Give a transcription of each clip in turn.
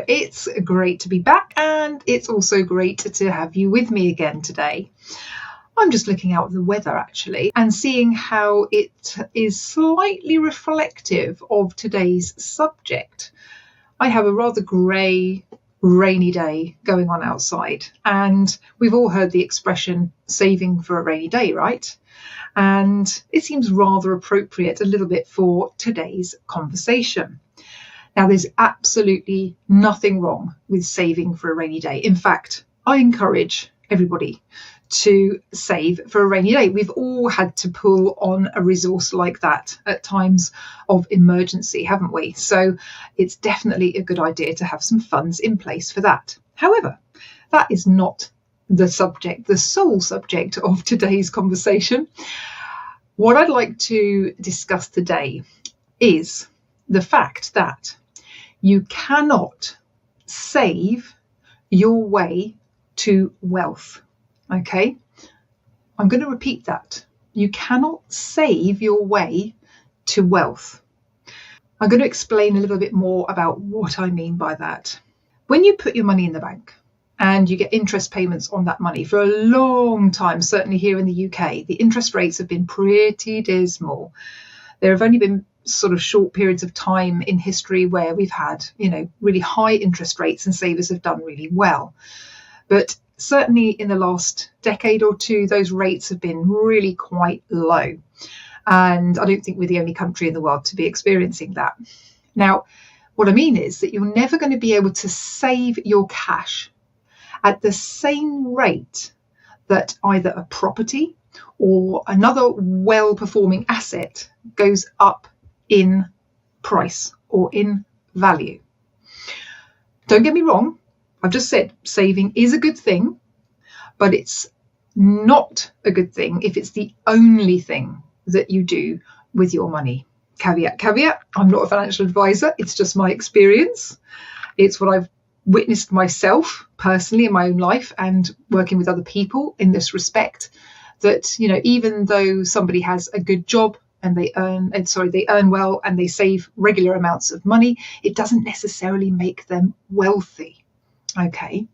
it's great to be back, and it's also great to have you with me again today. I'm just looking out at the weather actually and seeing how it is slightly reflective of today's subject. I have a rather grey, rainy day going on outside, and we've all heard the expression saving for a rainy day, right? And it seems rather appropriate a little bit for today's conversation. Now, there's absolutely nothing wrong with saving for a rainy day. In fact, I encourage everybody to save for a rainy day. We've all had to pull on a resource like that at times of emergency, haven't we? So it's definitely a good idea to have some funds in place for that. However, that is not the sole subject of today's conversation. What I'd like to discuss today is the fact that you cannot save your way to wealth. Okay, I'm going to repeat that. You cannot save your way to wealth. I'm going to explain a little bit more about what I mean by that. When you put your money in the bank and you get interest payments on that money for a long time, certainly here in the UK, the interest rates have been pretty dismal. There have only been sort of short periods of time in history where we've had, really high interest rates and savers have done really well. But certainly in the last decade or two, those rates have been really quite low. And I don't think we're the only country in the world to be experiencing that. Now, what I mean is that you're never going to be able to save your cash at the same rate that either a property or another well-performing asset goes up in price or in value. Don't get me wrong. I've just said saving is a good thing, but it's not a good thing if it's the only thing that you do with your money. Caveat, I'm not a financial advisor. It's just my experience. It's what I've witnessed myself personally in my own life and working with other people in this respect, that, even though somebody has a good job and they earn well and they save regular amounts of money, it doesn't necessarily make them wealthy. Okay.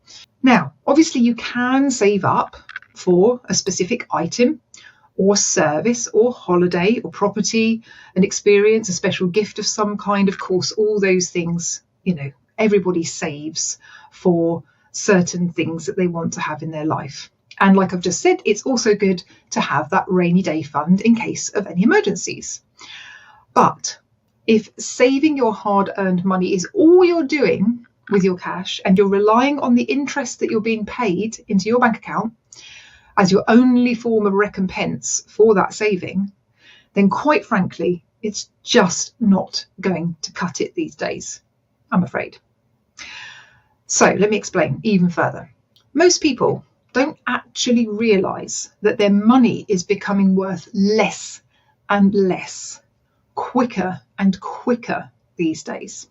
Now, obviously you can save up for a specific item or service or holiday or property, an experience, a special gift of some kind. Of course, all those things, everybody saves for certain things that they want to have in their life. And like I've just said, it's also good to have that rainy day fund in case of any emergencies. But if saving your hard-earned money is all you're doing with your cash and you're relying on the interest that you're being paid into your bank account as your only form of recompense for that saving, then quite frankly, it's just not going to cut it these days, I'm afraid. So let me explain even further. Most people don't actually realise that their money is becoming worth less and less, quicker and quicker these days.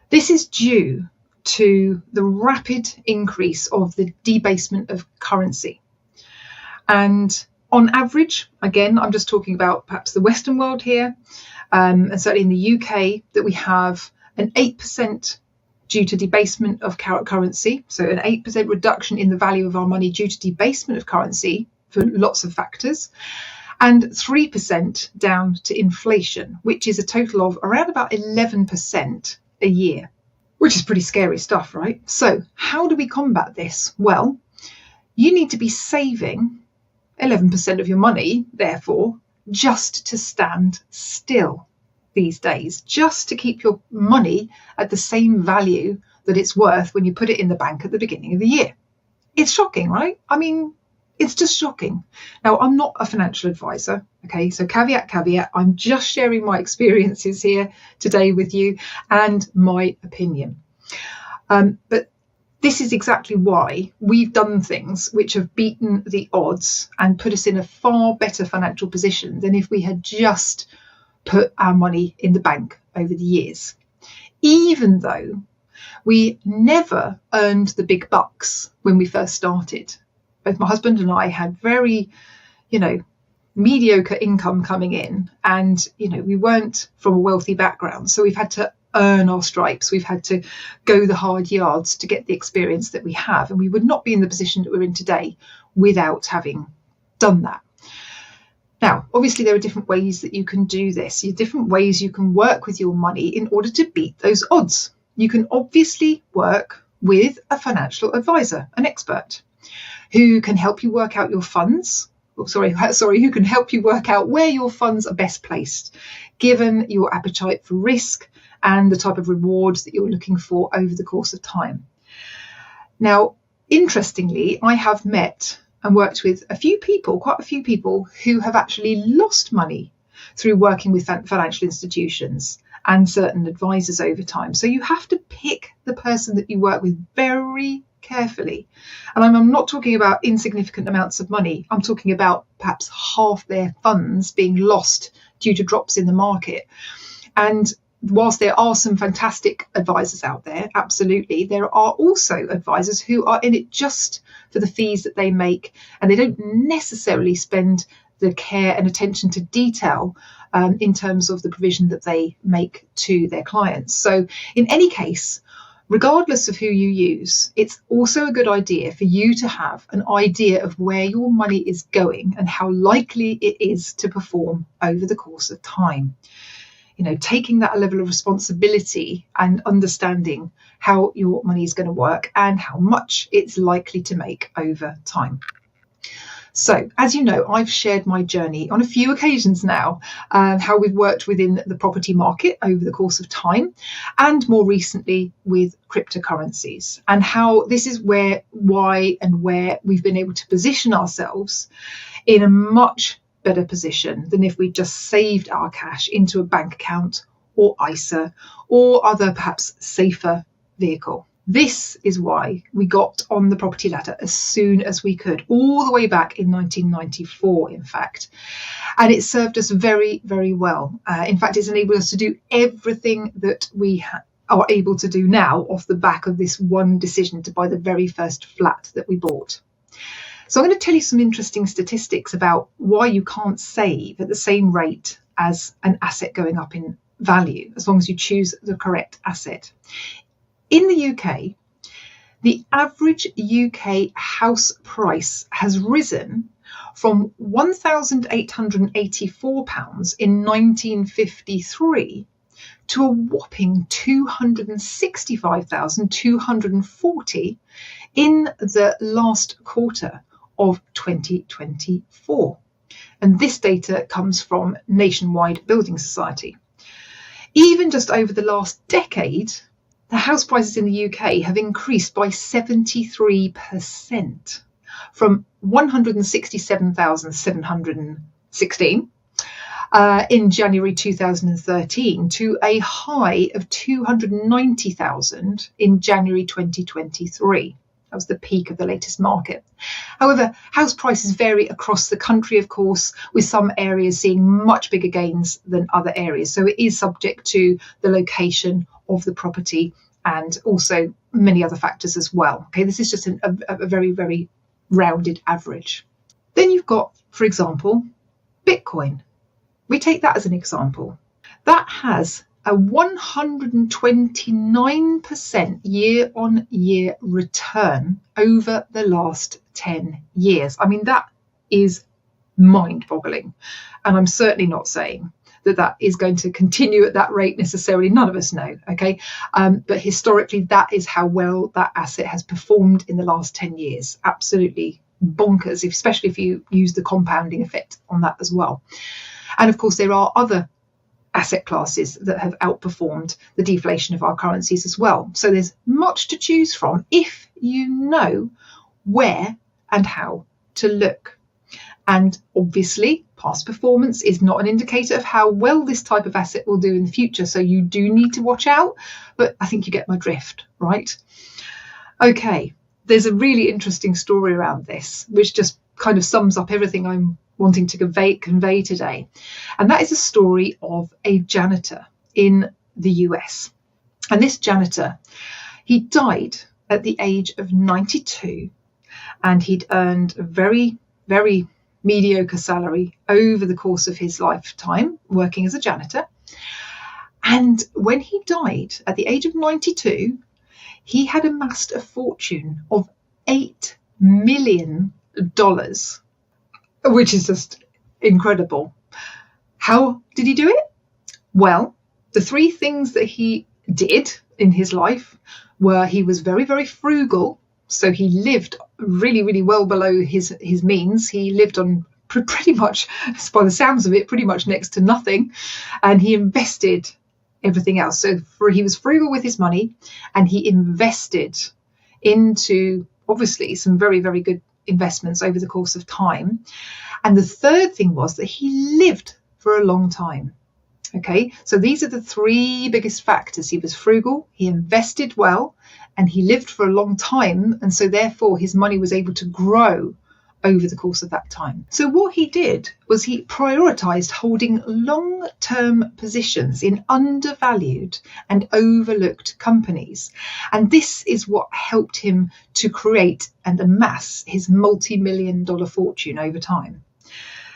This is due to the rapid increase of the debasement of currency. And on average, again, I'm just talking about perhaps the Western world here, and certainly in the UK, that we have an 8% due to debasement of currency. So an 8% reduction in the value of our money due to debasement of currency for lots of factors, and 3% down to inflation, which is a total of around about 11% a year, which is pretty scary stuff, right? So how do we combat this? Well, you need to be saving 11% of your money, therefore, just to stand still these days, just to keep your money at the same value that it's worth when you put it in the bank at the beginning of the year. It's shocking, right? I mean, it's just shocking. Now, I'm not a financial advisor, okay? So caveat, I'm just sharing my experiences here today with you and my opinion. But this is exactly why we've done things which have beaten the odds and put us in a far better financial position than if we had just put our money in the bank over the years. Even though we never earned the big bucks when we first started. Both my husband and I had very, mediocre income coming in, and, we weren't from a wealthy background. So we've had to earn our stripes. We've had to go the hard yards to get the experience that we have. And we would not be in the position that we're in today without having done that. Now, obviously, there are different ways that you can do this. There are different ways you can work with your money in order to beat those odds. You can obviously work with a financial advisor, an expert, who can help you work out your funds. Who can help you work out where your funds are best placed, given your appetite for risk and the type of rewards that you're looking for over the course of time. Now, interestingly, I have met and worked with quite a few people who have actually lost money through working with financial institutions and certain advisors over time. So you have to pick the person that you work with very carefully. And I'm not talking about insignificant amounts of money. I'm talking about perhaps half their funds being lost due to drops in the market. And whilst there are some fantastic advisors out there, absolutely, there are also advisors who are in it just for the fees that they make, and they don't necessarily spend the care and attention to detail in terms of the provision that they make to their clients. So in any case, regardless of who you use, it's also a good idea for you to have an idea of where your money is going and how likely it is to perform over the course of time. Taking that level of responsibility and understanding how your money is going to work and how much it's likely to make over time. So, as you know, I've shared my journey on a few occasions now, how we've worked within the property market over the course of time, and more recently with cryptocurrencies, and how this is where we've been able to position ourselves in a much better position than if we just saved our cash into a bank account or ISA or other perhaps safer vehicle. This is why we got on the property ladder as soon as we could, all the way back in 1994, in fact. And it served us very, very well. In fact, it's enabled us to do everything that we are able to do now off the back of this one decision to buy the very first flat that we bought. So I'm going to tell you some interesting statistics about why you can't save at the same rate as an asset going up in value, as long as you choose the correct asset. In the UK, the average UK house price has risen from £1,884 in 1953 to a whopping £265,240 in the last quarter of 2024. And this data comes from Nationwide Building Society. Even just over the last decade, the house prices in the UK have increased by 73%, from 167,716 in January 2013 to a high of 290,000 in January 2023. That was the peak of the latest market. However, house prices vary across the country, of course, with some areas seeing much bigger gains than other areas. So it is subject to the location of the property and also many other factors as well. Okay, this is just a very, very rounded average. Then you've got, for example, Bitcoin. We take that as an example. That has a 129% year-on-year return over the last 10 years. I mean, that is mind-boggling. And I'm certainly not saying that is going to continue at that rate necessarily. None of us know, okay? But historically, that is how well that asset has performed in the last 10 years. Absolutely bonkers, especially if you use the compounding effect on that as well. And of course, there are other asset classes that have outperformed the deflation of our currencies as well. So there's much to choose from if you know where and how to look. And obviously, past performance is not an indicator of how well this type of asset will do in the future. So you do need to watch out, but I think you get my drift, right? Okay, there's a really interesting story around this, which just kind of sums up everything I'm wanting to convey today. And that is a story of a janitor in the US. And this janitor, he died at the age of 92, and he'd earned a very, very mediocre salary over the course of his lifetime working as a janitor. And when he died at the age of 92, he had amassed a fortune of $8 million, which is just incredible. How did he do it? Well, the three things that he did in his life were he was very, very frugal. So he lived really, really well below his means. He lived on pretty much, by the sounds of it, pretty much next to nothing. And he invested everything else. So he was frugal with his money, and he invested into, obviously, some very, very good investments over the course of time. And the third thing was that he lived for a long time. Okay, so these are the three biggest factors. He was frugal, he invested well, and he lived for a long time. And so therefore his money was able to grow over the course of that time. So what he did was he prioritized holding long-term positions in undervalued and overlooked companies. And this is what helped him to create and amass his multi-million-dollar fortune over time.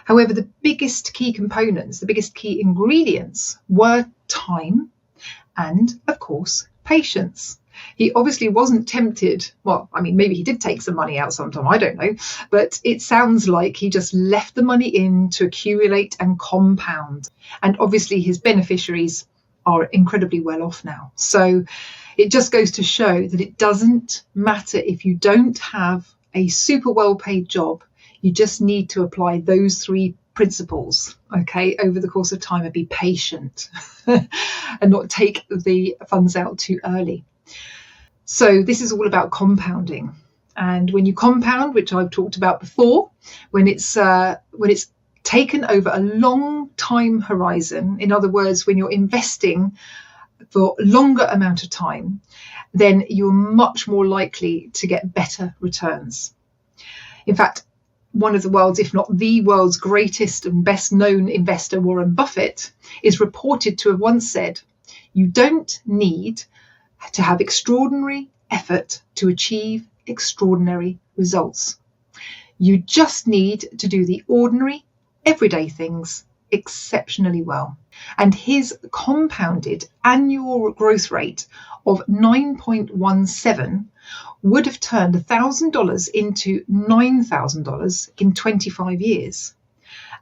However, the biggest key components, the biggest key ingredients were time and, of course, patience. He obviously wasn't tempted. Well, I mean, maybe he did take some money out sometime, I don't know. But it sounds like he just left the money in to accumulate and compound. And obviously his beneficiaries are incredibly well off now. So it just goes to show that it doesn't matter if you don't have a super well-paid job. You just need to apply those three principles, okay, over the course of time, and be patient and not take the funds out too early. So this is all about compounding. And when you compound, which I've talked about before, when it's taken over a long time horizon, in other words, when you're investing for a longer amount of time, then you're much more likely to get better returns. In fact, one of the world's, if not the world's greatest and best known investor, Warren Buffett, is reported to have once said, "You don't need to have extraordinary effort to achieve extraordinary results. You just need to do the ordinary, everyday things exceptionally well." And his compounded annual growth rate of 9.17 would have turned $1,000 into $9,000 in 25 years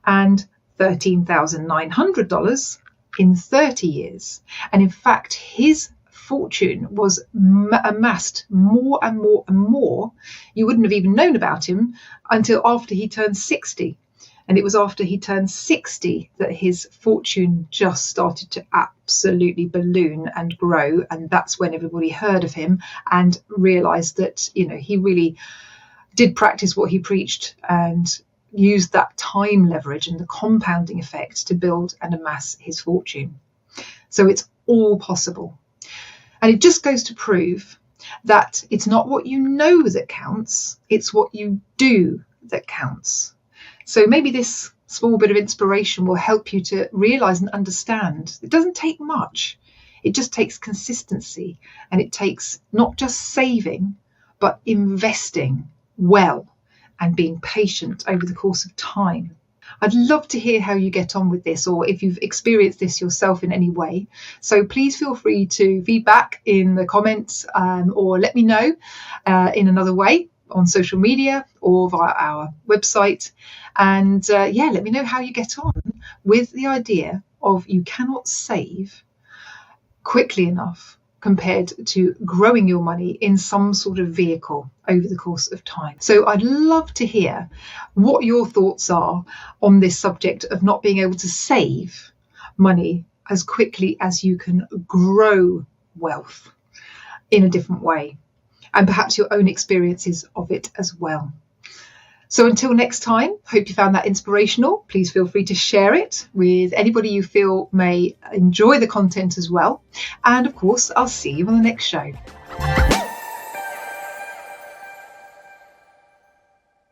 and $13,900 in 30 years. And in fact, his fortune was amassed more and more and more. You wouldn't have even known about him until after he turned 60. And it was after he turned 60 that his fortune just started to absolutely balloon and grow. And that's when everybody heard of him and realized that, you know, he really did practice what he preached and used that time leverage and the compounding effect to build and amass his fortune. So it's all possible. And it just goes to prove that it's not what you know that counts, it's what you do that counts. So maybe this small bit of inspiration will help you to realize and understand it doesn't take much. It just takes consistency, and it takes not just saving, but investing well and being patient over the course of time. I'd love to hear how you get on with this, or if you've experienced this yourself in any way. So please feel free to feedback in the comments or let me know in another way on social media or via our website. And let me know how you get on with the idea of you cannot save quickly enough compared to growing your money in some sort of vehicle over the course of time. So I'd love to hear what your thoughts are on this subject of not being able to save money as quickly as you can grow wealth in a different way, and perhaps your own experiences of it as well. So until next time, hope you found that inspirational. Please feel free to share it with anybody you feel may enjoy the content as well. And of course, I'll see you on the next show.